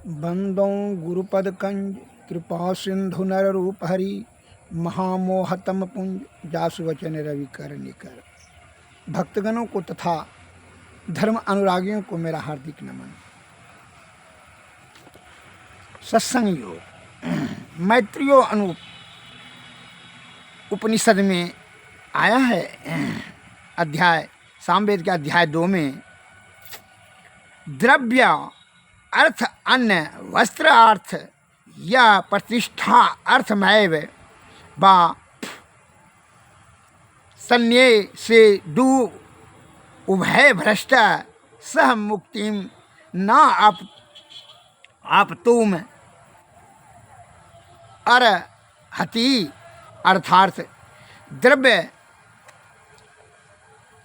बंदों गुरुपद कंज कृपा सिंधु नर रूप हरि महामोहतम पुंज जासु वचन रवि कर निकर। भक्तगणों को तथा धर्म अनुरागियों को मेरा हार्दिक नमन। सत्संग योग मैत्रियो अनु उपनिषद में आया है। अध्याय सामवेद के अध्याय 2 में द्रव्य अर्थ अन्न वस्त्र अर्थ या प्रतिष्ठा अर्थमैव वा सन्ये से दू उभय भ्रष्ट सह मुक्तिम न आप तुम अर्हति। अर्थात द्रव्य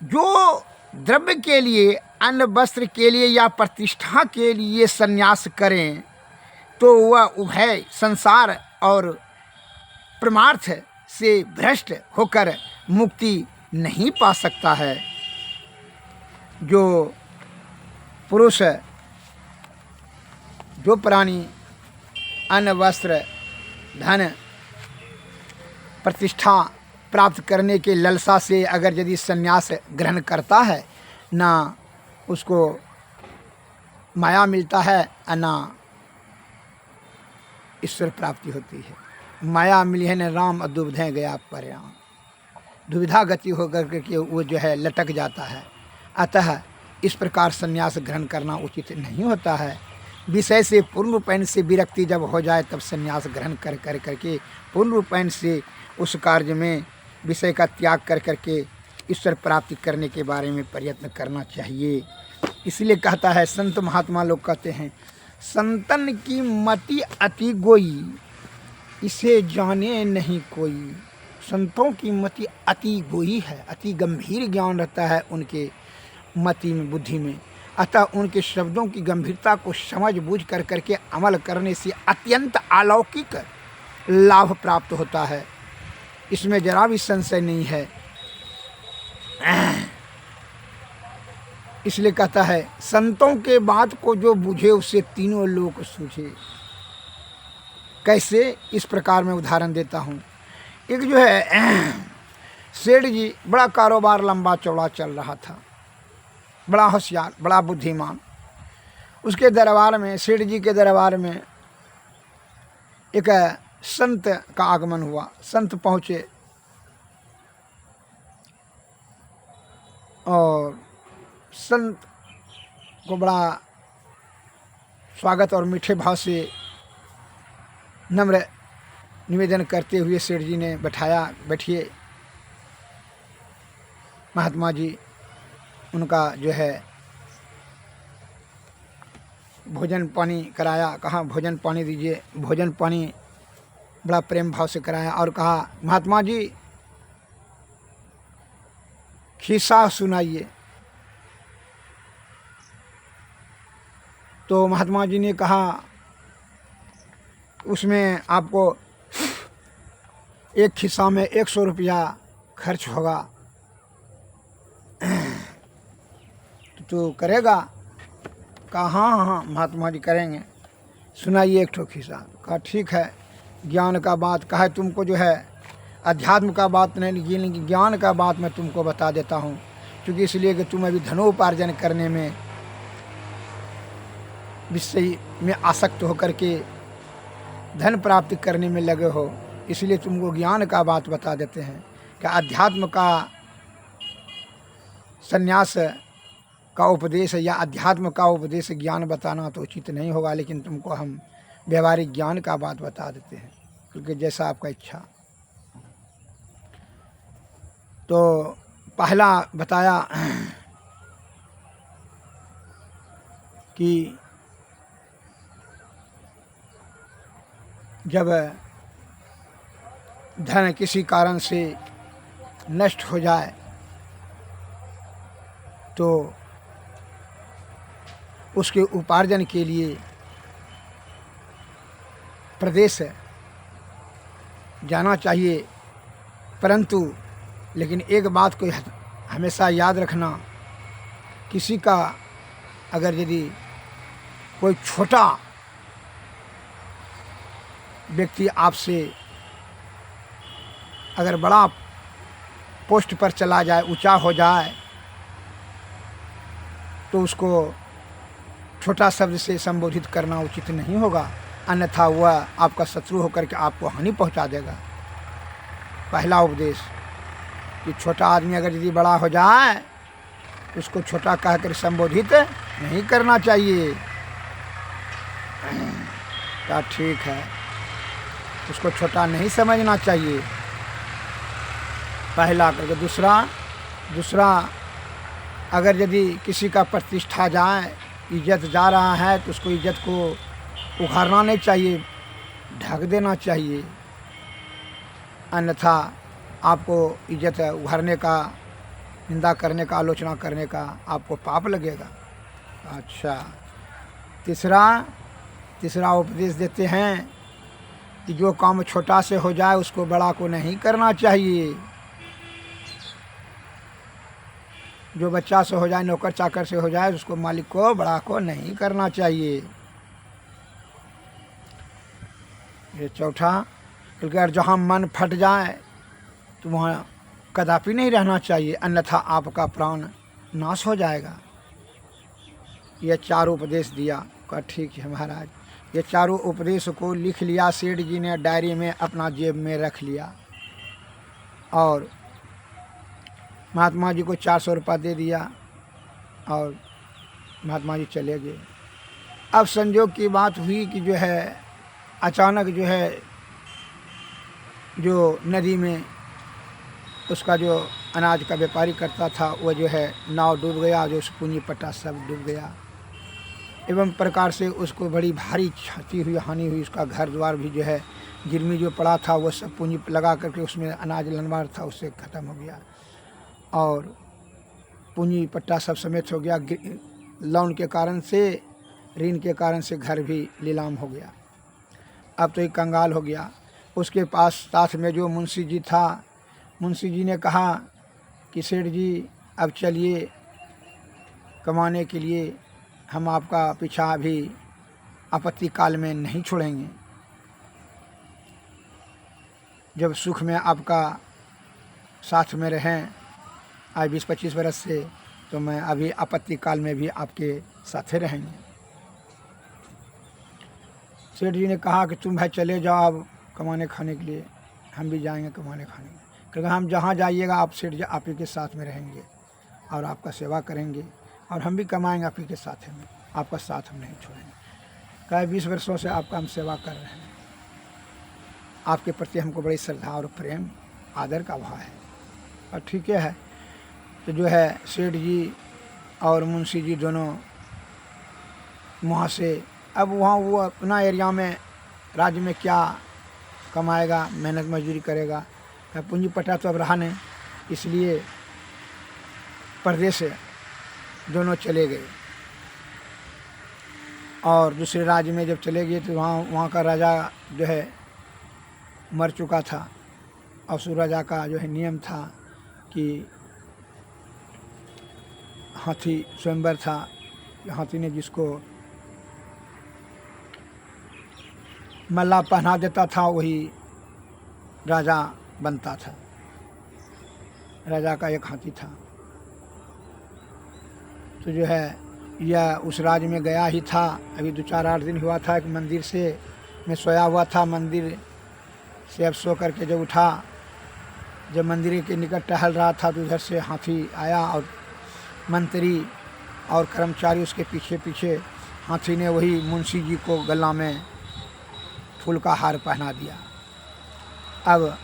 जो द्रव्य के लिए अन्न वस्त्र के लिए या प्रतिष्ठा के लिए संन्यास करें तो वह उभय संसार और परमार्थ से भ्रष्ट होकर मुक्ति नहीं पा सकता है। जो पुरुष जो प्राणी अन्न वस्त्र धन प्रतिष्ठा प्राप्त करने के लालसा से अगर यदि संन्यास ग्रहण करता है, ना उसको माया मिलता है और ना ईश्वर प्राप्ति होती है। माया मिली है न राम और दुविधा गया पर्याम। दुविधा गति होकर के वो जो है लटक जाता है। अतः इस प्रकार संन्यास ग्रहण करना उचित नहीं होता है। विषय से पूर्ण रूपेण से विरक्ति जब हो जाए तब संन्यास ग्रहण कर करके पूर्ण रूपेण से उस कार्य में विषय का त्याग कर करके ईश्वर प्राप्ति करने के बारे में प्रयत्न करना चाहिए। इसलिए कहता है, संत महात्मा लोग कहते हैं, संतन की मति अति गोई इसे जाने नहीं कोई। संतों की मति अति गोई है, अति गंभीर ज्ञान रहता है उनके मति में, बुद्धि में। अतः उनके शब्दों की गंभीरता को समझ बूझ कर करके अमल करने से अत्यंत अलौकिक लाभ प्राप्त होता है। इसमें जरा भी संशय नहीं है। इसलिए कहता है, संतों के बात को जो बुझे उससे तीनों लोक सूझे। कैसे? इस प्रकार मैं उदाहरण देता हूँ। एक जो है सेठ जी, बड़ा कारोबार लंबा चौड़ा चल रहा था, बड़ा होशियार, बड़ा बुद्धिमान। उसके दरबार में, सेठ जी के दरबार में एक संत का आगमन हुआ। संत पहुँचे और संत को बड़ा स्वागत और मीठे भाव से नम्र निवेदन करते हुए सेठ जी ने बैठाया। बैठिए महात्मा जी। उनका जो है भोजन पानी कराया। कहा भोजन पानी दीजिए। भोजन पानी बड़ा प्रेम भाव से कराया और कहा, महात्मा जी खिस्सा सुनाइए। तो महात्मा जी ने कहा, उसमें आपको एक खिस्सा में 100 रुपया खर्च होगा, तो करेगा? कहा हाँ हाँ महात्मा जी करेंगे। सुनाइए एक ठो खिस्सा। कहा ठीक है, ज्ञान का बात। कहा तुमको जो है अध्यात्म का बात नहीं, ज्ञान का बात मैं तुमको बता देता हूँ। क्योंकि इसलिए कि तुम अभी धनोपार्जन करने में विषय में आसक्त होकर के धन प्राप्ति करने में लगे हो, इसलिए तुमको ज्ञान का बात बता देते हैं कि अध्यात्म का संन्यास का उपदेश या अध्यात्म का उपदेश ज्ञान बताना तो उचित नहीं होगा, लेकिन तुमको हम व्यवहारिक ज्ञान का बात बता देते हैं, क्योंकि जैसा आपका इच्छा। तो पहला बताया कि जब धन किसी कारण से नष्ट हो जाए तो उसके उपार्जन के लिए प्रदेश जाना चाहिए। परंतु लेकिन एक बात को हमेशा याद रखना, किसी का अगर यदि कोई छोटा व्यक्ति आपसे अगर बड़ा पोस्ट पर चला जाए, ऊंचा हो जाए, तो उसको छोटा शब्द से संबोधित करना उचित नहीं होगा, अन्यथा वह आपका शत्रु होकर के आपको हानि पहुंचा देगा। पहला उपदेश कि छोटा आदमी अगर यदि बड़ा हो जाए तो उसको छोटा कहकर संबोधित नहीं करना चाहिए। क्या ठीक है, उसको छोटा नहीं समझना चाहिए, पहला करके। दूसरा अगर यदि किसी का प्रतिष्ठा जाए, इज्जत जा रहा है, तो उसको इज्जत को उखाड़ना नहीं चाहिए, ढक देना चाहिए, अन्यथा आपको इज्जत उखाड़ने का, निंदा करने का, आलोचना करने का आपको पाप लगेगा। अच्छा, तीसरा उपदेश देते हैं कि जो काम छोटा से हो जाए उसको बड़ा को नहीं करना चाहिए। जो बच्चा से हो जाए, नौकर चाकर से हो जाए, उसको मालिक को, बड़ा को नहीं करना चाहिए। ये चौथा, अगर जहाँ मन फट जाए तो वहाँ कदापि नहीं रहना चाहिए, अन्यथा आपका प्राण नाश हो जाएगा। ये चारों उपदेश दिया। कहा ठीक है महाराज। ये चारों उपदेश को लिख लिया सेठ जी ने, डायरी में अपना जेब में रख लिया और महात्मा जी को 400 रुपये दे दिया और महात्मा जी चले गए। अब संयोग की बात हुई कि जो है अचानक जो है जो नदी में उसका जो अनाज का व्यापारी करता था वो जो है नाव डूब गया, जो पूंजी पट्टा सब डूब गया। एवं प्रकार से उसको बड़ी भारी क्षति हुई, हानि हुई। उसका घर द्वार भी जो है गिरमी जो पड़ा था वो सब पूंजी लगा करके उसमें अनाज लनवार था उससे ख़त्म हो गया और पूंजी पट्टा सब समेत हो गया। लोन के कारण से, ऋण के कारण से घर भी नीलाम हो गया। अब तो एक कंगाल हो गया। उसके पास साथ में जो मुंशी जी था, मुंशी जी ने कहा कि सेठ जी अब चलिए कमाने के लिए, हम आपका पीछा अभी आपत्ति काल में नहीं छोड़ेंगे। जब सुख में आपका साथ में रहें आज 20-25 बरस से, तो मैं अभी आपत्ति काल में भी आपके साथ रहेंगे। सेठ जी ने कहा कि तुम भाई चले जाओ अब कमाने खाने के लिए, हम भी जाएंगे कमाने खाने के लिए। क्योंकि हम जहाँ जाइएगा आप सेठ जी आप ही के साथ में रहेंगे और आपका सेवा करेंगे और हम भी कमाएंगे आप ही के साथ में, आपका साथ हम नहीं छोड़ेंगे। कहा 20 वर्षों से आपका हम सेवा कर रहे हैं, आपके प्रति हमको बड़ी श्रद्धा और प्रेम आदर का भाव है। और ठीक है, तो जो है सेठ जी और मुंशी जी दोनों वहाँ से, अब वहाँ वो अपना एरिया में राज्य में क्या कमाएगा, मेहनत मजदूरी करेगा, पूंजी पट्टा तो अब रहा नहीं, इसलिए परदेश दोनों चले गए। और दूसरे राज्य में जब चले गए तो वहाँ का राजा जो है मर चुका था और उस राजा का जो है नियम था कि हाथी स्वयंवर था, हाथी ने जिसको मल्ला पहना देता था वही राजा बनता था। राजा का एक हाथी था। तो जो है यह उस राज्य में गया ही था, अभी 2-4-8 दिन हुआ था। एक मंदिर से मैं सोया हुआ था, मंदिर से अब सो करके जब उठा, जब मंदिर के निकट टहल रहा था तो उधर से हाथी आया और मंत्री और कर्मचारी उसके पीछे पीछे। हाथी ने वही मुंशी जी को गला में फूल का हार पहना दिया। अब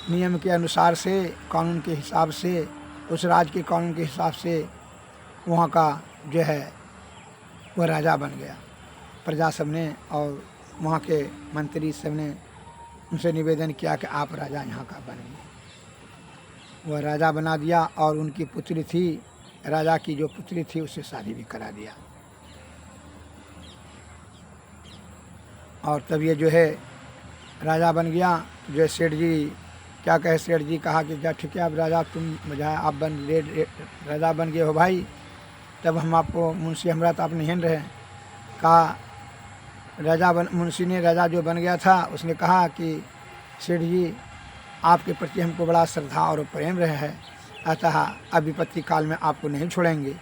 नियम के अनुसार से, कानून के हिसाब से, उस राज्य के कानून के हिसाब से वहाँ का जो है वह राजा बन गया। प्रजा सब ने और वहाँ के मंत्री सब ने उनसे निवेदन किया कि आप राजा यहाँ का बनिए। वह राजा बना दिया और उनकी पुत्री थी, राजा की जो पुत्री थी उससे शादी भी करा दिया। और तब ये जो है राजा बन गया। जो है सेठ जी क्या कहे, सेठ जी कहा कि जा ठीक है अब राजा तुम मजा आप राजा बन गए हो भाई, तब हम आपको मुंशी हमरा तो आप नहीं रहे। कहा मुंशी ने राजा जो बन गया था उसने कहा कि सेठ जी आपके प्रति हमको बड़ा श्रद्धा और प्रेम रहे है, अतः अब विपत्ति काल में आपको नहीं छोड़ेंगे,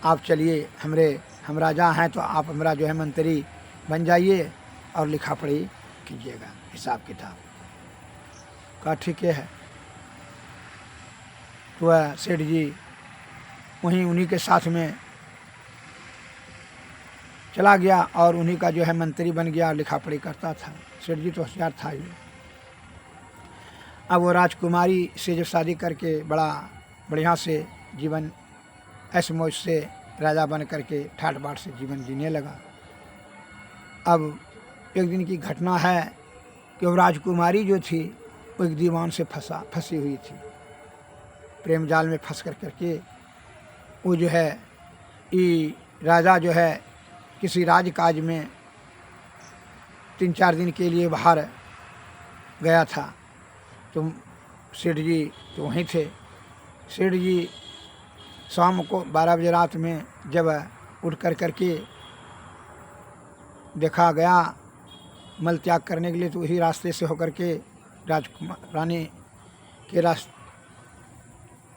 आप चलिए हम राजा हैं तो आप हमारा जो है मंत्री बन जाइए और लिखा पढ़ी कीजिएगा, हिसाब किताब। कहा ठीक है। तो वह सेठ जी वहीं उन्हीं के साथ में चला गया और उन्हीं का जो है मंत्री बन गया और लिखा पढ़ी करता था। सेठ जी तो होशियार था ही। अब वो राजकुमारी से जब शादी करके बड़ा बढ़िया से जीवन ऐश मौज से राजा बन करके ठाट बाट से जीवन जीने लगा। अब एक दिन की घटना है कि वो राजकुमारी जो थी वो एक दीवान से फंसी हुई थी, प्रेम जाल में फंस करके वो जो है ये राजा जो है किसी राजकाज में 3-4 दिन के लिए बाहर गया था। तो सेठ जी तो वहीं थे। सेठ जी शाम को 12 बजे रात में जब उठ करके देखा गया मल त्याग करने के लिए, तो वही रास्ते से होकर के रानी के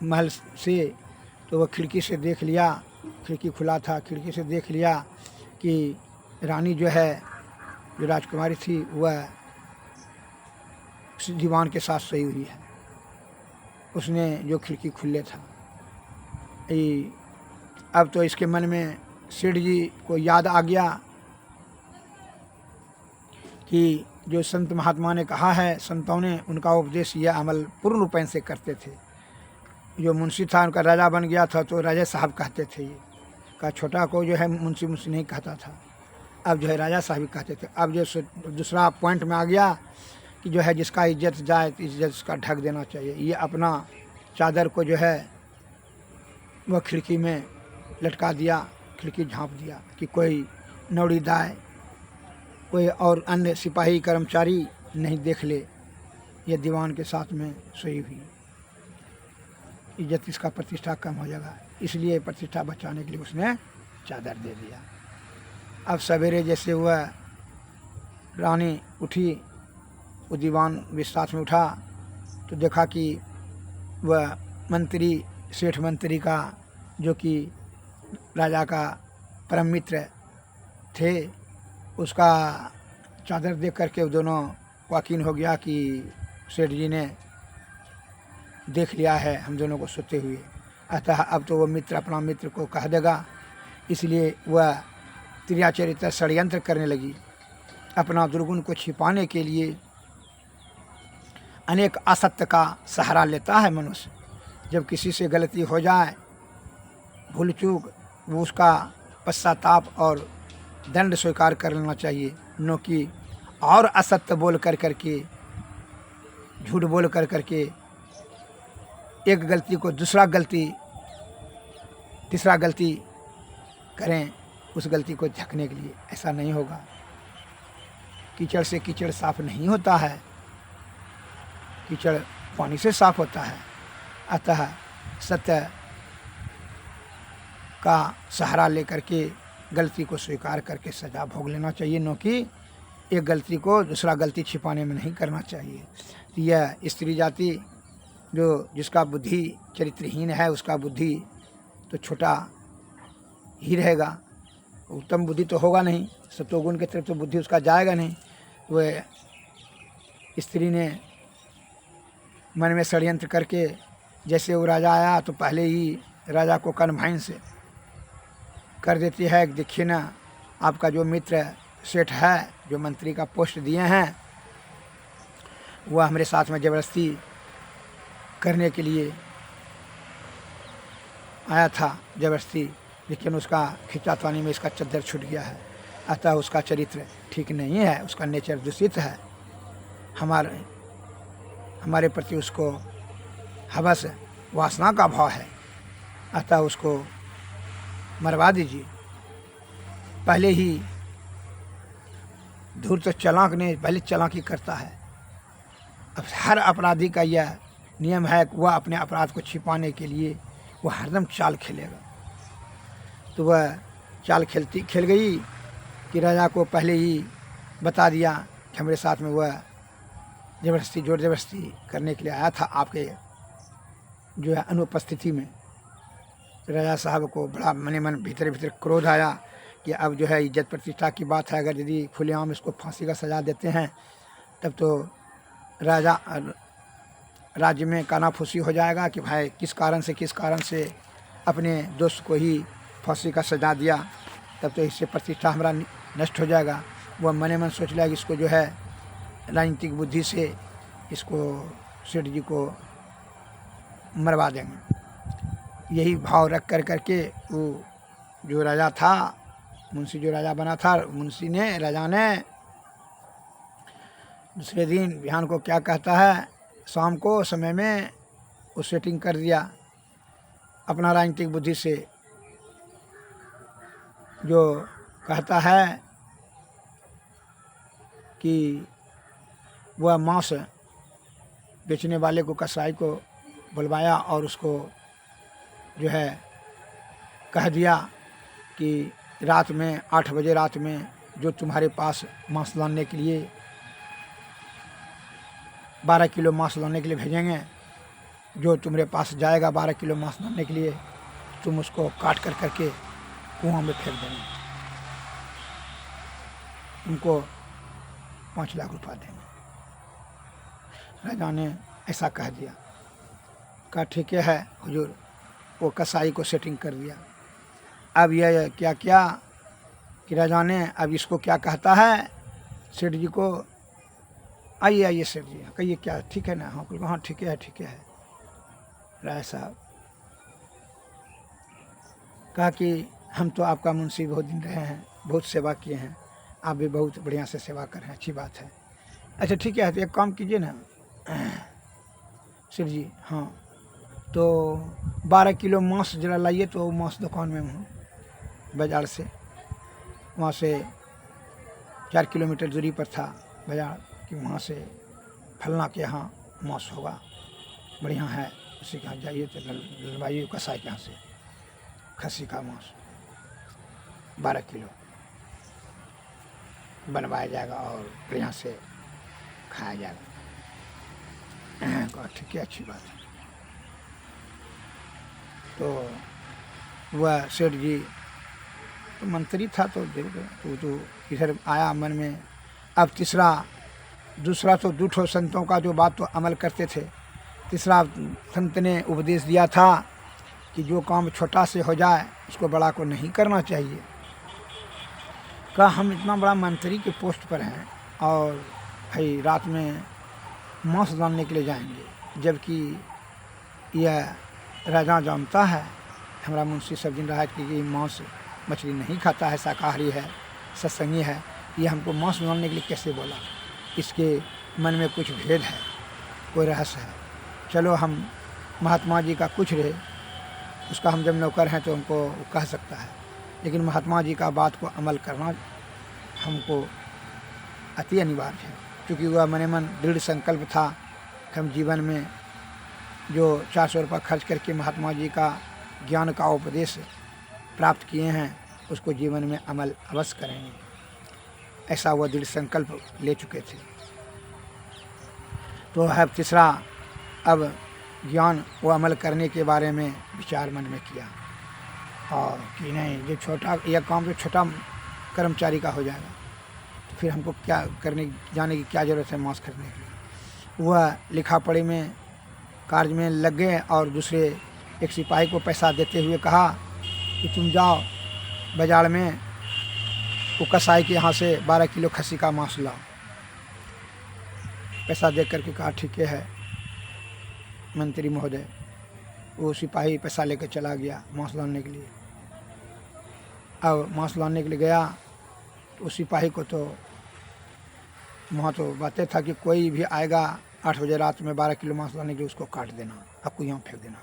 महल से तो वह खिड़की से देख लिया, खिड़की खुला था, खिड़की से देख लिया कि रानी जो है जो राजकुमारी थी वह दीवान के साथ सोई हुई है। उसने जो खिड़की खुले था। अब तो इसके मन में सेठ जी को याद आ गया कि जो संत महात्मा ने कहा है, संतों ने उनका उपदेश यह अमल पूर्ण रूपेण से करते थे। जो मुंशी था उनका राजा बन गया था तो राजा साहब कहते थे, ये का छोटा को जो है मुंशी नहीं कहता था, अब जो है राजा साहब ही कहते थे। अब जो दूसरा पॉइंट में आ गया कि जो है जिसका इज्जत जाए तो इज्जत उसका ढक देना चाहिए। ये अपना चादर को जो है वह खिड़की में लटका दिया, खिड़की झाँप दिया कि कोई नौड़ी दाए, कोई और अन्य सिपाही कर्मचारी नहीं देख ले ये दीवान के साथ में सोई हुई, इज्जत इसका प्रतिष्ठा कम हो जाएगा। इसलिए प्रतिष्ठा बचाने के लिए उसने चादर दे दिया। अब सवेरे जैसे वह रानी उठी, वो दीवान भी साथ में उठा तो देखा कि वह मंत्री, सेठ मंत्री का जो कि राजा का परम मित्र थे, उसका चादर देख करके वो दोनों यकीन हो गया कि सेठ जी ने देख लिया है हम दोनों को सोते हुए, अतः अब तो वो मित्र अपना मित्र को कह देगा। इसलिए वह त्रियाचरित्र षड्यंत्र करने लगी। अपना दुर्गुण को छिपाने के लिए अनेक असत्य का सहारा लेता है मनुष्य। जब किसी से गलती हो जाए, भूल चूक, वो उसका पश्चाताप और दंड स्वीकार कर लेना चाहिए, न कि और असत्य बोल कर करके, झूठ बोल कर करके एक गलती को दूसरा गलती, तीसरा गलती करें उस गलती को ढकने के लिए। ऐसा नहीं होगा। कीचड़ से कीचड़ साफ नहीं होता है, कीचड़ पानी से साफ होता है। अतः सत्य का सहारा लेकर के गलती को स्वीकार करके सजा भोग लेना चाहिए, न कि एक गलती को दूसरा गलती छिपाने में नहीं करना चाहिए। तो यह स्त्री जाति जो जिसका बुद्धि चरित्रहीन है, उसका बुद्धि तो छोटा ही रहेगा, उत्तम बुद्धि तो होगा नहीं, सत्वगुण की तरफ तो बुद्धि उसका जाएगा नहीं। वह स्त्री ने मन में षड्यंत्र करके, जैसे वो राजा आया तो पहले ही राजा को कन्वाइन से कर देती है, देखिए ना आपका जो मित्र सेठ है, जो मंत्री का पोस्ट दिए हैं, वह हमारे साथ में ज़बरदस्ती करने के लिए आया था ज़बरदस्ती, लेकिन उसका खिंचातानी में इसका चद्दर छूट गया है। अतः उसका चरित्र ठीक नहीं है, उसका नेचर दूषित है। हमारे प्रति उसको हवस वासना का भाव है, अतः उसको मरवा दीजिए। पहले ही धूर्त चालाक ने पहले चालाकी करता है। अब हर अपराधी का यह नियम है कि वह अपने अपराध को छिपाने के लिए वह हरदम चाल खेलेगा। तो वह चाल खेल गई कि राजा को पहले ही बता दिया कि हमारे साथ में वह ज़बरदस्ती जोर ज़बरदस्ती करने के लिए आया था आपके जो है अनुपस्थिति में। राजा साहब को बड़ा मने मन भीतर भीतर क्रोध आया कि अब जो है इज्जत प्रतिष्ठा की बात है, अगर यदि खुलेआम इसको फांसी का सज़ा देते हैं तब तो राज्य में कानाफूसी हो जाएगा कि भाई किस कारण से अपने दोस्त को ही फांसी का सज़ा दिया, तब तो इससे प्रतिष्ठा हमारा नष्ट हो जाएगा। वह मने मन सोच लिया कि इसको जो है राजनीतिक बुद्धि से इसको सेठ जी को मरवा देंगे। यही भाव रख करके वो जो राजा था, मुंशी जो राजा बना था, राजा ने दूसरे दिन बिहान को क्या कहता है, शाम को समय में वो सेटिंग कर दिया अपना राजनीतिक बुद्धि से। जो कहता है कि वह मांस बेचने वाले को, कसाई को बुलवाया और उसको जो है कह दिया कि रात में 8 बजे रात में जो तुम्हारे पास मांस लाने के लिए 12 किलो मांस लाने के लिए भेजेंगे, जो तुम्हारे पास जाएगा 12 किलो मांस लाने के लिए, तुम उसको काट करके कुआं में फेंक देंगे, तुमको 5 लाख रुपया देंगे। राजा ने ऐसा कह दिया। कहा ठीक है हुजूर। वो कसाई को सेटिंग कर दिया। अब यह क्या किया कि राजा ने अब इसको क्या कहता है सेठ जी को, आइए सेठ जी, कहिए क्या ठीक है ना? हाँ ठीक है राजा साहब कहा कि हम तो आपका मुंशी बहुत दिन रहे हैं, बहुत सेवा किए हैं, आप भी बहुत बढ़िया से सेवा कर रहे हैं, अच्छी बात है। अच्छा ठीक है, तो एक काम कीजिए ना सेठ जी, हाँ तो 12 किलो मांस जरा लाइए। तो मांस दुकान में हूँ बाज़ार से, वहाँ से 4 किलोमीटर दूरी पर था बाज़ार, कि वहाँ से फलना के यहाँ मांस होगा, बढ़िया है, उसी के यहाँ जाइए तो ललवाइए कसाई के यहाँ से खस्सी का मांस 12 किलो बनवाया जाएगा और बढ़िया से खाया जाएगा। ठीक है, अच्छी बात है। तो वह सेठ जी तो मंत्री था तो इधर आया मन में। अब दूसरा तो दूठो संतों का जो बात तो अमल करते थे, तीसरा संत ने उपदेश दिया था कि जो काम छोटा से हो जाए उसको बड़ा को नहीं करना चाहिए। कहा हम इतना बड़ा मंत्री के पोस्ट पर हैं और भाई रात में मांस डालने के लिए जाएंगे, जबकि यह राजा जानता है हमारा मुंशी सब दिन रहा है कि मांस मछली नहीं खाता है, शाकाहारी है, सत्संगी है, ये हमको मांस डालने के लिए कैसे बोला? इसके मन में कुछ भेद है, कोई रहस्य है। चलो हम महात्मा जी का कुछ रहे, उसका हम जब नौकर हैं तो हमको कह सकता है, लेकिन महात्मा जी का बात को अमल करना हमको अति अनिवार्य है, क्योंकि वह मने मन दृढ़ संकल्प था कि हम जीवन में जो 400 रुपये खर्च करके महात्मा जी का ज्ञान का उपदेश प्राप्त किए हैं उसको जीवन में अमल अवश्य करेंगे, ऐसा वह दृढ़ संकल्प ले चुके थे। तो है तीसरा, अब ज्ञान वो अमल करने के बारे में विचार मन में किया और कि नहीं, जो छोटा यह काम तो छोटा कर्मचारी का हो जाएगा, तो फिर हमको क्या करने जाने की क्या ज़रूरत है मांस खरीदने के लिए। वह लिखा पढ़ी में कार्य में लग गए और दूसरे एक सिपाही को पैसा देते हुए कहा कि तुम जाओ बाज़ार में वो कसाई के यहाँ से 12 किलो खस्सी का मांस लाओ। पैसा दे करके कहा ठीक है मंत्री महोदय। वो सिपाही पैसा लेकर चला गया मांस लाने के लिए। अब मांस लाने के लिए गया तो उस सिपाही को तो वहाँ तो बातें था कि कोई भी आएगा 8 बजे रात में 12 किलो मांस लाने के लिए, उसको काट देना, आपको यहाँ फेंक देना।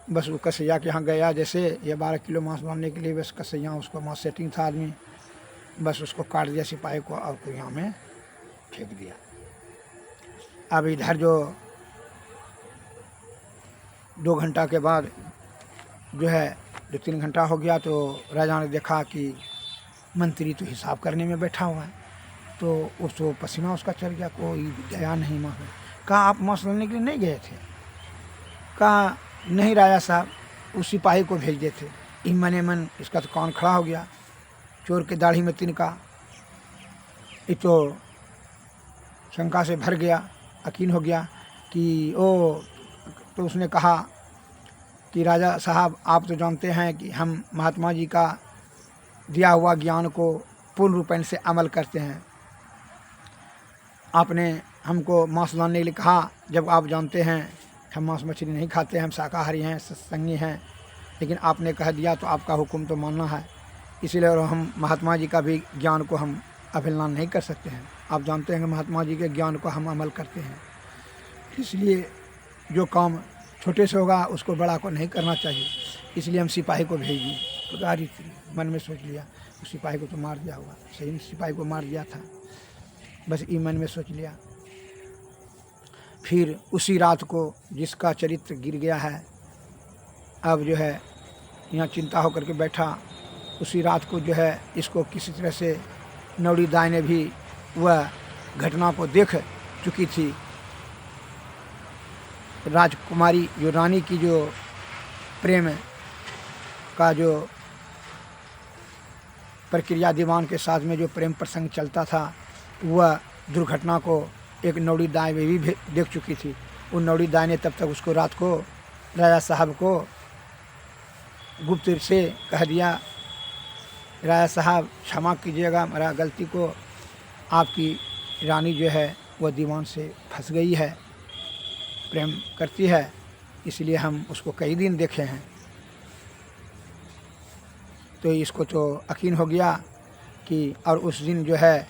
बस वो कसैया के यहाँ गया, जैसे ये 12 किलो मांस लाने के लिए, बस कसैया उसको मांस सेटिंग था आदमी, बस उसको काट दिया सिपाही को और यहाँ में फेंक दिया। अब इधर जो 2 घंटा के बाद जो है 2-3 घंटा हो गया तो राजा ने देखा कि मंत्री तो हिसाब करने में बैठा हुआ है, तो उसको पसीना उसका चल गया, कोई गया नहीं मांस। कहा आप मांस लाने के लिए नहीं गए थे? कहा नहीं राजा साहब, उस सिपाही को भेज देते। इन मने मन इसका तो कान खड़ा हो गया, चोर के दाढ़ी में तिनका। ये तो शंका से भर गया, यकीन हो गया कि तो उसने कहा कि राजा साहब आप तो जानते हैं कि हम महात्मा जी का दिया हुआ ज्ञान को पूर्ण रूपेण से अमल करते हैं। आपने हमको मांस लाने के लिए कहा, जब आप जानते हैं हम मांस मछली नहीं खाते हैं, हम शाकाहारी हैं, सत्संगी हैं, लेकिन आपने कह दिया तो आपका हुक्म तो मानना है। इसीलिए और हम महात्मा जी का भी ज्ञान को हम अवहेलना नहीं कर सकते हैं। आप जानते हैं कि महात्मा जी के ज्ञान को हम अमल करते हैं, इसलिए जो काम छोटे से होगा उसको बड़ा को नहीं करना चाहिए। इसलिए हम सिपाही को भेज दिए। पुजारी मन में सोच लिया उस सिपाही को तो मार दिया होगा, सही में सिपाही को मार दिया था, बस ये मन में सोच लिया। फिर उसी रात को जिसका चरित्र गिर गया है, अब जो है यहाँ चिंता होकर के बैठा, उसी रात को जो है इसको किसी तरह से नौड़ी दाई ने भी वह घटना को देख चुकी थी। राजकुमारी जो रानी की जो प्रेम का जो प्रक्रिया, दीवान के साथ में जो प्रेम प्रसंग चलता था, वह दुर्घटना को एक नौड़ी दाई में भी देख चुकी थी। उन नौड़ी दाई ने तब तक उसको रात को राजा साहब को गुप्त से कह दिया, राजा साहब क्षमा कीजिएगा मेरा गलती को, आपकी रानी जो है वह दीवान से फंस गई है, प्रेम करती है, इसलिए हम उसको कई दिन देखे हैं। तो इसको तो यकीन हो गया कि, और उस दिन जो है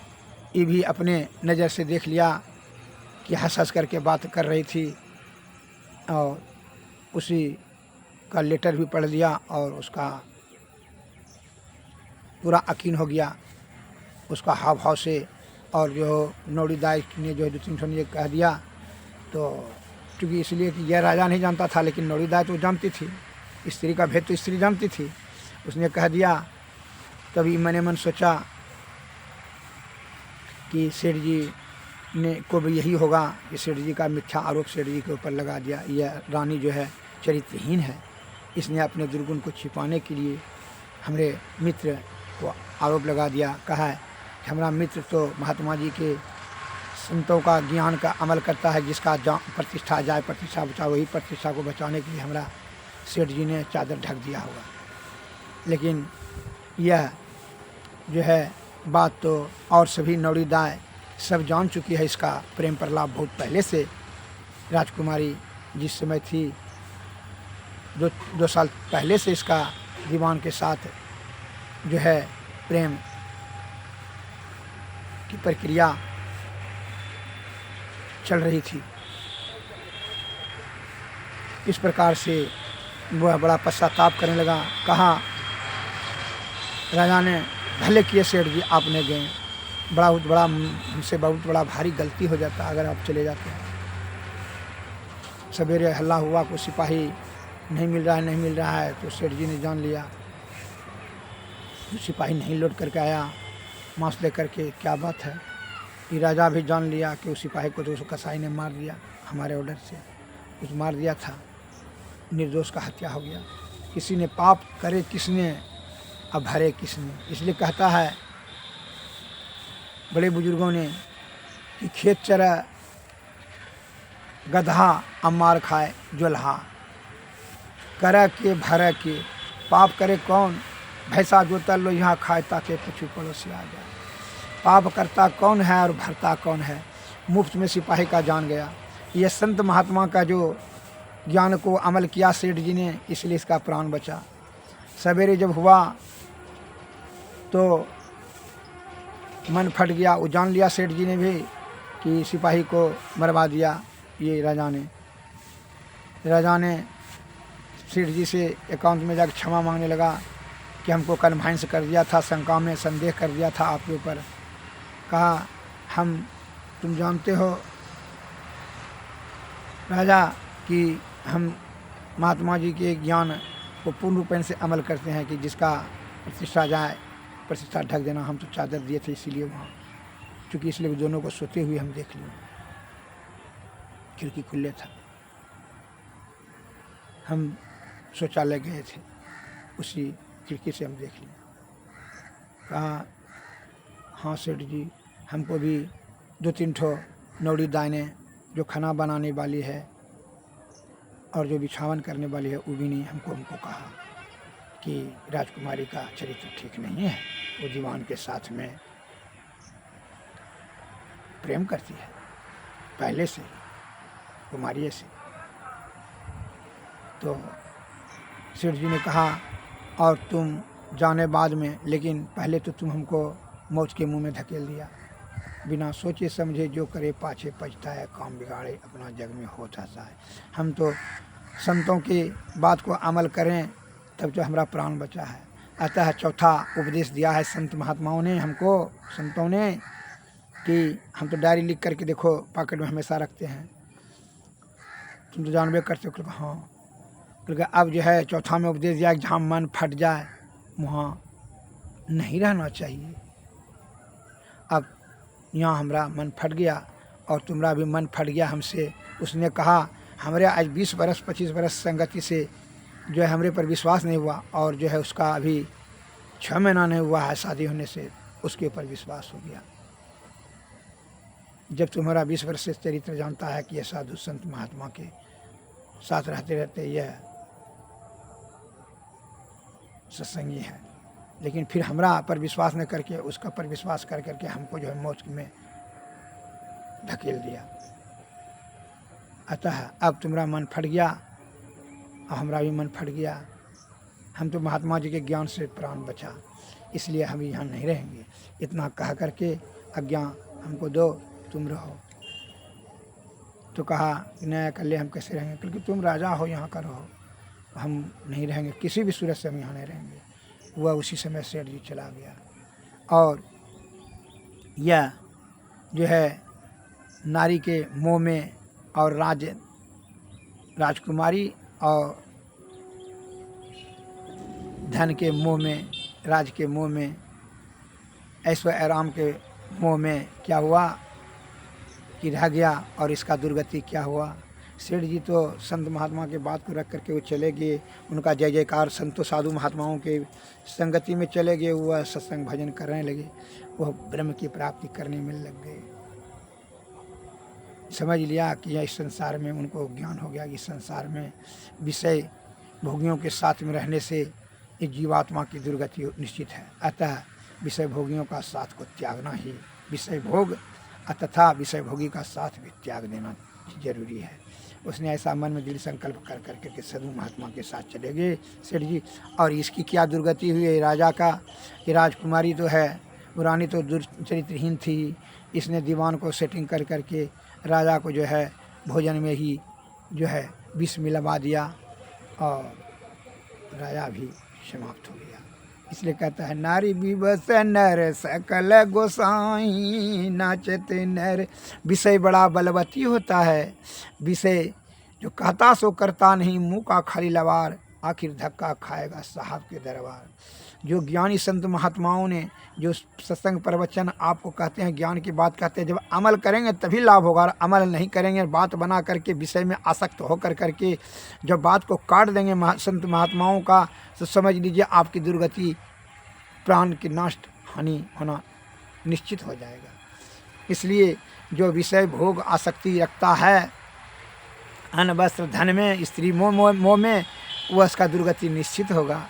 ये भी अपने नज़र से देख लिया कि हंस हंस करके बात कर रही थी, और उसी का लेटर भी पढ़ लिया और उसका पूरा यकीन हो गया उसका हाव भाव से। और जो नौड़ी दाई ने जो 2-3 ठन ये कह दिया, तो क्योंकि इसलिए कि यह राजा नहीं जानता था, लेकिन नौड़ी दाई तो जानती थी, स्त्री का भेद तो स्त्री जानती थी। उसने कह दिया, तभी मैंने मन सोचा कि सेठ जी ने को भी यही होगा कि सेठ जी का मिथ्या आरोप सेठ जी के ऊपर लगा दिया, यह रानी जो है चरित्रहीन है, इसने अपने दुर्गुण को छिपाने के लिए हमारे मित्र को आरोप लगा दिया। कहा है कि हमारा मित्र तो महात्मा जी के संतों का ज्ञान का अमल करता है, जिसका प्रतिष्ठा जाए प्रतिष्ठा बचाए, वही प्रतिष्ठा को बचाने के लिए हमारा सेठ जी ने चादर ढक दिया होगा। लेकिन यह जो है बात तो और सभी नौड़ी दाई सब जान चुकी है, इसका प्रेम प्रलाप बहुत पहले से। राजकुमारी जिस समय थी 2 साल पहले से इसका दीवान के साथ जो है प्रेम की प्रक्रिया चल रही थी। इस प्रकार से वह बड़ा पश्चाताप करने लगा। कहा, राजा ने भले किए सेठ जी, आपने गए, बड़ा हमसे बहुत बड़ा भारी गलती हो जाता अगर आप चले जाते हैं। सवेरे हल्ला हुआ को सिपाही नहीं मिल रहा है, तो सेठ जी ने जान लिया। तो सिपाही नहीं लौट करके आया मांस लेकर के, क्या बात है। ये राजा भी जान लिया कि उस सिपाही को तो उस कसाई ने मार दिया, हमारे ऑर्डर से कुछ मार दिया था, निर्दोष का हत्या हो गया। किसी ने पाप करे किसने, अब भरे किसने। इसलिए कहता है बड़े बुजुर्गों ने कि खेत चरा गधा अब मार खाए जोल्हा, करे के भरे के, पाप करे कौन, भैंसा जोता लो यहाँ खाए ताकि पछू पड़ोसी आ जाए। पाप करता कौन है और भरता कौन है, मुफ्त में सिपाही का जान गया। ये संत महात्मा का जो ज्ञान को अमल किया सेठ जी ने, इसलिए इसका प्राण बचा। सवेरे जब हुआ तो मन फट गया, वो जान लिया सेठ जी ने भी कि सिपाही को मरवा दिया ये राजा ने। राजा ने सेठ जी से एकांत में जाकर क्षमा मांगने लगा कि हमको कन्वाइंस कर दिया था, शंका में संदेह कर दिया था आपके ऊपर। कहा, तुम जानते हो राजा कि हम महात्मा जी के ज्ञान को पूर्ण रूपेण से अमल करते हैं कि जिसका प्रतिष्ठा जाए प्रतिष्ठा ढक देना। हम तो चादर दिए थे इसीलिए वहाँ चूँकि इसलिए दोनों को सोते हुए हम देख लिए, खिड़की खुले था। हम शौचालय गए थे, उसी खिड़की से हम देख लिए। कहा हाँ सेठ जी, हमको भी 2-3 ठो नौड़ी दाने जो खाना बनाने वाली है और जो बिछावन करने वाली है वो भी नहीं। हमको कहा कि राजकुमारी का चरित्र ठीक नहीं है, वो दीवान के साथ में प्रेम करती है पहले से, कुमारी से। तो सेठ जी ने कहा और तुम जाने बाद में, लेकिन पहले तो तुम हमको मौत के मुंह में धकेल दिया। बिना सोचे समझे जो करे पाछे पछता है, काम बिगाड़े अपना जग में होता है। हम तो संतों की बात को अमल करें तब तो हमारा प्राण बचा है। अतः चौथा उपदेश दिया है संत महात्माओं ने हमको, संतों ने, कि हम तो डायरी लिख करके देखो पॉकेट में हमेशा रखते हैं, तुम तो जानबे करते हो। हाँ, क्योंकि अब जो है चौथा में उपदेश दिया कि जहाँ मन फट जाए वहाँ नहीं रहना चाहिए। अब यहाँ हमारा मन फट गया और तुम्हारा भी मन फट गया हमसे। उसने कहा हमारे आज 20 बरस 25 बरस संगति से जो है हमरे पर विश्वास नहीं हुआ, और जो है उसका अभी 6 महीना नहीं हुआ है शादी होने से, उसके ऊपर विश्वास हो गया। जब तुम्हारा 20 वर्ष से चरित्र जानता है कि यह साधु संत महात्मा के साथ रहते रहते यह सत्संगी है, लेकिन फिर हमरा पर विश्वास न करके उसका पर विश्वास कर करके हमको जो है मौत में धकेल दिया। अतः अब तुम्हारा मन फट गया और हमारा भी मन फट गया। हम तो महात्मा जी के ज्ञान से प्राण बचा, इसलिए हम यहाँ नहीं रहेंगे। इतना कह करके आज्ञा हमको दो, तुम रहो। तो कहा नहीं अकेले हम कैसे रहेंगे, क्योंकि तुम राजा हो, यहाँ का रहो, हम नहीं रहेंगे, किसी भी सूरत से हम यहाँ नहीं रहेंगे। वह उसी समय सेठ जी चला गया। और यह जो है नारी के मोह में और राजकुमारी और धन के मोह में, राज के मोह में, ऐश्वर्य आराम के मोह में क्या हुआ कि रह गया। और इसका दुर्गति क्या हुआ। सेठ जी तो संत महात्मा के बात को रख करके वो चले गए, उनका जय जयकार संतों साधु महात्माओं के संगति में चले गए। वह सत्संग भजन करने लगे, वह ब्रह्म की प्राप्ति करने में लग गए। समझ लिया कि यह इस संसार में, उनको ज्ञान हो गया कि इस संसार में विषय भोगियों के साथ में रहने से इस जीवात्मा की दुर्गति निश्चित है। अतः विषय भोगियों का साथ को त्यागना ही, विषय भोग तथा विषय भोगी का साथ भी त्याग देना जरूरी है। उसने ऐसा मन में दृढ़ संकल्प कर करके के साधु महात्मा के साथ चले गए सेठ जी। और इसकी क्या दुर्गति हुई राजा का, कि राजकुमारी तो है, वो रानी तो दुर्चरित्रहीन थी। इसने दीवान को सेटिंग कर करके राजा को जो है भोजन में ही जो है विष मिलवा दिया और राजा भी समाप्त हो गया। इसलिए कहता है नारी विवश नर सकल गोसाई नाचत नर। विषय बड़ा बलवती होता है, विषय जो कहता सो करता नहीं, मुँह का खाली लवार, आखिर धक्का खाएगा साहब के दरबार। जो ज्ञानी संत महात्माओं ने जो सत्संग प्रवचन आपको कहते हैं, ज्ञान की बात कहते हैं, जब अमल करेंगे तभी लाभ होगा। और अमल नहीं करेंगे, बात बना करके विषय में आसक्त होकर करके जब बात को काट देंगे संत महात्माओं का, तो समझ लीजिए आपकी दुर्गति, प्राण की नष्ट हानि होना निश्चित हो जाएगा। इसलिए जो विषय भोग आसक्ति रखता है अन्न वस्त्र धन में, स्त्री मोह में, वह उसका दुर्गति निश्चित होगा।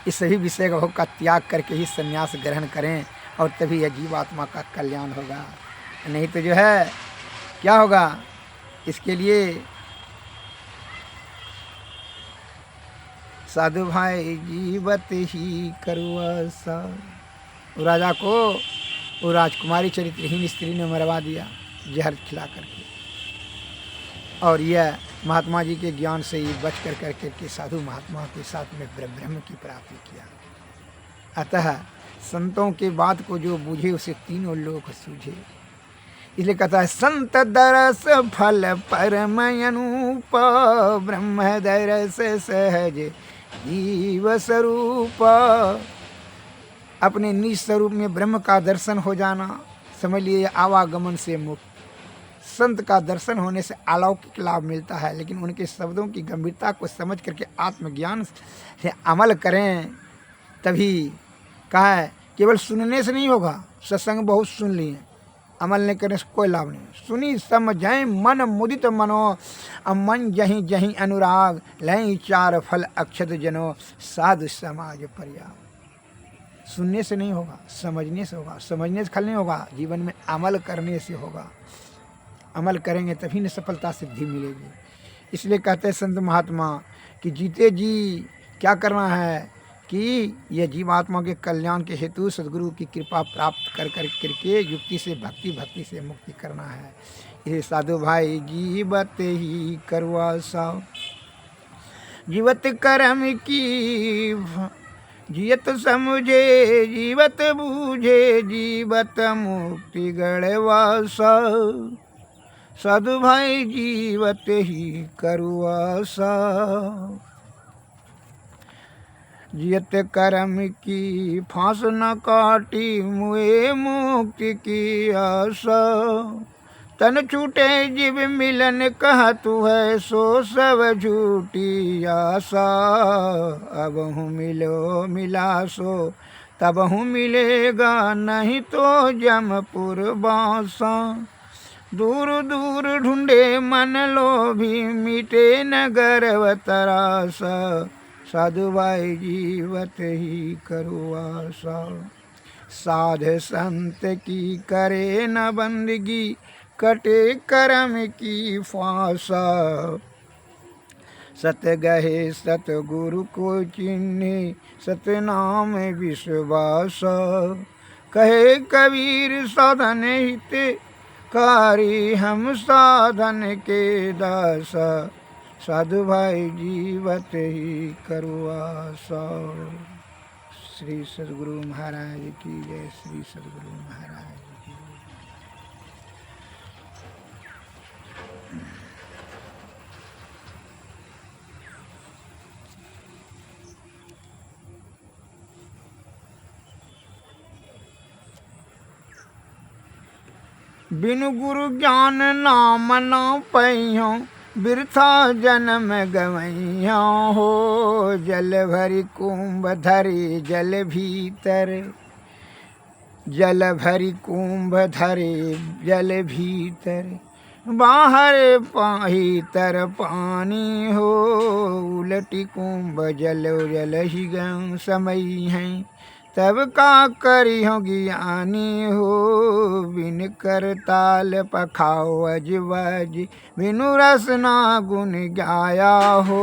इस सभी विषय भोग का त्याग करके ही संन्यास ग्रहण करें और तभी यह जीवात्मा का कल्याण होगा। नहीं तो जो है क्या होगा, इसके लिए साधु भाई जीवत ही करुआसा। वो राजा को वो राजकुमारी चरित्रहीन स्त्री ने मरवा दिया जहर खिला करके। और यह महात्मा जी के ज्ञान से ही बच कर करके के साधु महात्मा के साथ में ब्रह्म की प्राप्ति किया। अतः संतों के बात को जो बूझे उसे तीनों लोक सूझे। इसलिए कहता है संत दरस फल परम अनूप, ब्रह्म दरस सहज जीव स्वरूप। अपने निज स्वरूप में ब्रह्म का दर्शन हो जाना, समझ लिए आवागमन से मुक्त। संत का दर्शन होने से अलौकिक लाभ मिलता है, लेकिन उनके शब्दों की गंभीरता को समझ करके आत्मज्ञान से अमल करें तभी। कहा है केवल सुनने से नहीं होगा, सत्संग बहुत सुन लिए, अमल नहीं करने से कोई लाभ नहीं। सुनी समझें मन मुदित मनो, मन जहीं जहीं अनुराग, लहीं चार फल अक्षत जनो, साधु समाज पर्याग। सुनने से नहीं होगा, समझने से होगा। समझने से खल नहीं होगा, जीवन में अमल करने से होगा। अमल करेंगे तभी न सफलता सिद्धि मिलेगी। इसलिए कहते हैं संत महात्मा कि जीते जी क्या करना है कि यह जीवात्मा के कल्याण के हेतु सद्गुरु की कृपा प्राप्त कर करके युक्ति से भक्ति, भक्ति से मुक्ति करना है। ये साधु भाई जीवत ही करवा साव, जीवत कर्म की जियत समझे, जीवत बूझे, जीवत मुक्ति गढ़वासा। साधु भाई जीवत ही करवासा, जियत कर्म की फांस न काटी, मुए मुक्ति की आशा। तन छूटे जीव मिलन कहा तू है, सो सब झूठी आशा। अब हूँ मिलो मिला सो तब हूँ मिलेगा, नहीं तो जमपुर बासा। दूर दूर ढूंढे मन लोभी, मिटे न गर्व तरासा। साधु भाई जीवत ही करवासा, साध संत की करे न बंदगी, कटे कर्म की फांसा। सत गहे सतगुरु को चिन्हे, सतनाम विश्वास। कहे कबीर साधन हित कारी, हम साधन के दासा। साधु भाई जीवत ही करवासा। श्री सद्गुरु महाराज की जय, श्री सद्गुरु महाराज की। बिनु गुरु ज्ञान नाम ना पैयों, बिरथा जन्म गवैया हो। जल भरी कुंभ धरे जल भीतर, जल भरी कुंभ धरे जल भीतर। बाहर भीतर पानी हो, उलटी कुंभ जल जल ही गं समय है। तब का करी हो ज्ञानी हो, बिन कर ताल पखाओ अजवज। बिनु रसना गुण गाया हो,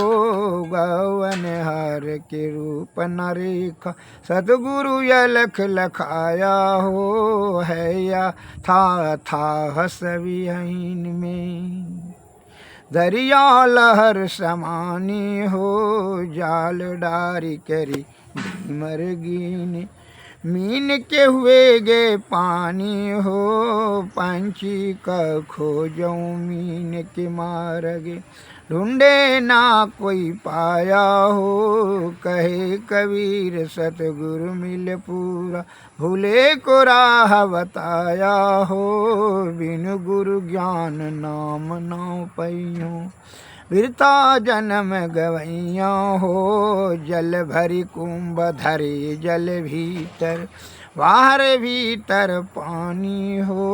गवन हर के रूप न रेखा। सतगुरु यलख लखाया हो, है या था सविहीन में। दरिया लहर समानी हो, जाल डारी करी मर गिन। मीन के हुए गे पानी हो, पंछी का खोजो मीन के मार गे। ढूंढे ना कोई पाया हो, कहे कबीर सतगुरु मिल पूरा। भूले को राह बताया हो, बिनु गुरु ज्ञान नाम ना पैयो। बिरथा जन्म गवैया हो, जल भरी कुंभ धरे जल भीतर। बाहर भीतर पानी हो,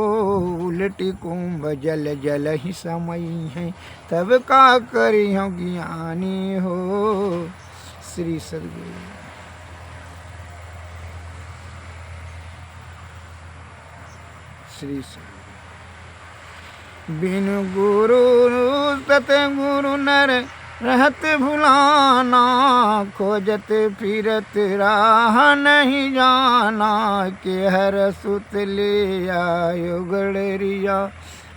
उलटी कुंभ जल जल ही समय है। तब का करी हो ज्ञानी हो। श्री सद्गुरु। श्री सद्गुरु। बिनु गुरु सतगुरु नर रहत भुलाना। खोजत फिरत राह नहीं जाना, के हर सुत ले आयो गड़रिया।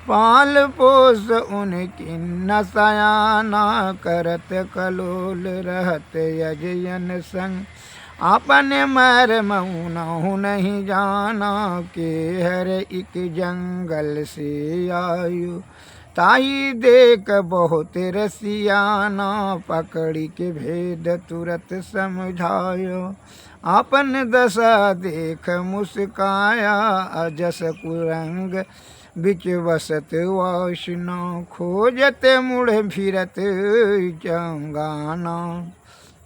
पाल पोस उनकी न सयाना, करत कलोल रहत यजयन संग। आपन मर मऊनहु नहीं जाना, के हर एक जंगल से आयु। ताई देख बहुत रसियाना, पकड़ी के भेद तुरत समझायो। आपन दशा देख मुस्काया, अजस कुरंग बिच बसत वासना, खोजत मुड़ फिरत चंगाना।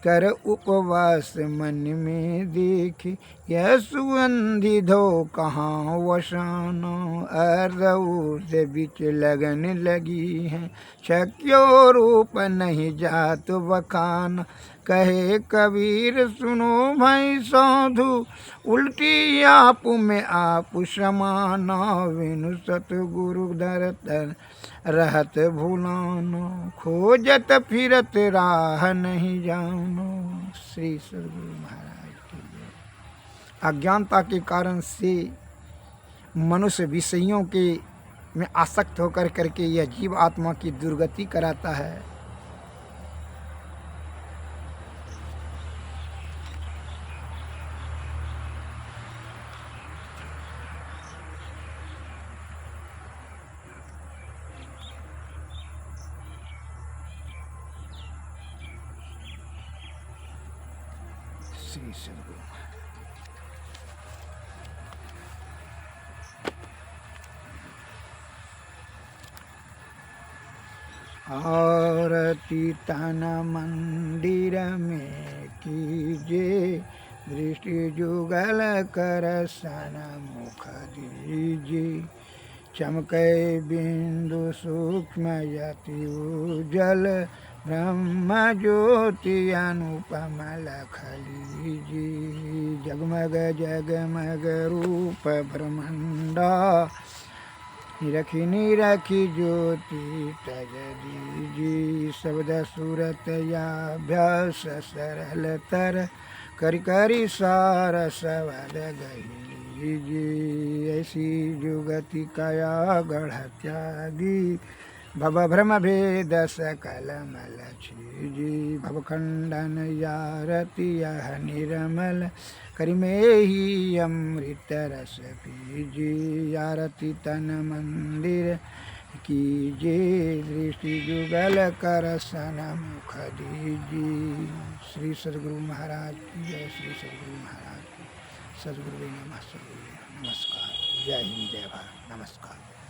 कर उपवास मन में देख, यह सुगंधि धो कहाँ वसाना। अर्ध बिच लगन लगी है, शक्यो रूप नहीं जात बखान। कहे कबीर सुनो भाई साधु, उल्टी आप में आप समाना। विनु सतगुरु दर रहत भुलाना, खोजत फिरत राह नहीं जानो। श्री सद्गुरु महाराज की जय। अज्ञानता के कारण से मनुष्य विषयों के में आसक्त होकर करके यह जीव आत्मा की दुर्गति कराता है। श्री सद्गुरु आरती तन मंदिर में कीजिए, दृष्टि जुगल कर सन्मुख दीजिए। चमके बिंदु सूक्ष्म यति उज्जल, ब्रह्म ज्योति अनुपम लख लीजिए। जगमग जगमग रूप ब्रह्मांडा, निरखी निरखी ज्योति तज दीजिए। शब्द सूरत याभ्यास सरल तर, करि करि सार सवद गही लीजिए। ऐसी जुगति कया गढ़ त्यागी, भव भ्रम भेद सकल मल छीजी। भवखंडन यारति यह निर्मल, करि में अमृत रस पीजी। आरती तन मंदिर कीजिए, दृष्टि जुगल कर सन्मुख दीजिए। श्री सद्गुरु महाराज की जय। श्री सद्गुरु महाराज की। सद्गुरु नमः, सद्गुरु नमस्कार। जय हिंद, जय भारत। नमस्कार।